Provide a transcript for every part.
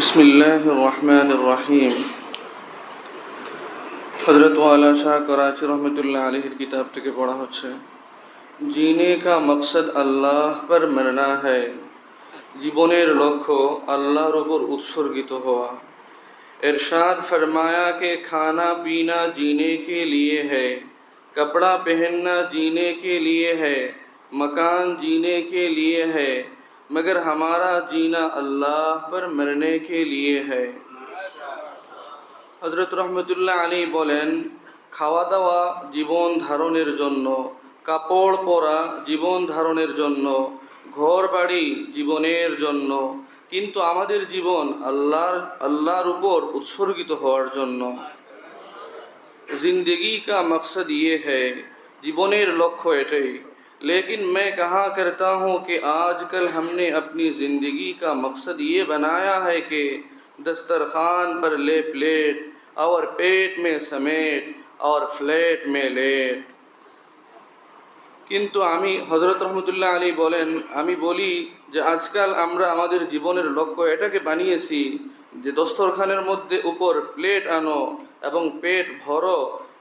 बिस्मिल्लाहिर्रहमानिर्रहीम। हज़रत वाला शाह कराची रहमतुल्लाह अलैहि किताब থেকে পড়া হচ্ছে। जीने का मकसद अल्लाह पर मरना है, জীবনের লক্ষ্য আল্লাহর উপর উৎসর্গিত হওয়া। इरशाद फरमाया कि खाना पीना जीने के लिए है, कपड़ा पहनना जीने के लिए है, मकान जीने के लिए है, मगर हमारा जीना अल्लाह पर मरने के लिए है। हज़रत रहमतुल्लाह अलैहि बोलें, खावा दावा जीवन धारणेर जन्नो, कापड़ परा जीवन धारणेर जन्नो, घर बाड़ी जीवनेर जन्नो, किन्तु आमादेर जीवन अल्लाहर ऊपर उत्सर्गित होवार जन्नो। जिंदगी का मकसद ये है, जीवनेर लक्ष्य एटाई। लेकिन मैं कहा करता हूँ कि आजकल हमने अपनी ज़िंदगी का मकसद ये बनाया है कि दस्तरखान पर ले प्लेट और पेट में समेट और फ्लैट में लेट। किन्तु आमी हज़रत रहमतुल्लाह अलैहि बोलें, आमी बोली जे आजकल आमरा आमादेर जीवनेर लक्ष्य एटाके बानिয়েছি যে দস্তরখানের মধ্যে উপর প্লেট আনো এবং পেট ভরো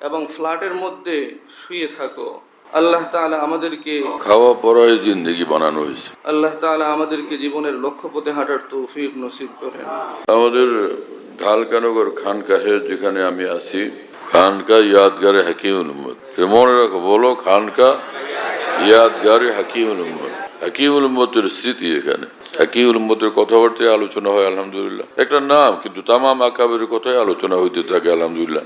এবং ফ্ল্যাটের মধ্যে শুয়ে থাকো। আল্লাহ তাআলা আমাদেরকে খাওয়া পড়ায় জিন্দেগি বানানো হয়েছে। আল্লাহ তাআলা আমাদেরকে জীবনের লক্ষ্য পথে হাঁটার তৌফিক নসিব করেন। আমাদের ঢালকানগর খানকাহে যেখানে আমি আছি, খানকা ইয়াদগারে হাকিমুল উম্মত। মনে রাখো, বলো খানকা ইয়াদগারে হাকিমুল উম্মত। হাকিমুল উম্মতের স্মৃতি এখানে। হাকিমুল উম্মতের কথাবার্তায় আলোচনা হয় আলহামদুলিল্লাহ। একটা নাম, কিন্তু তামাম আকাবের কথাই আলোচনা হইতে থাকে আলহামদুলিল্লাহ।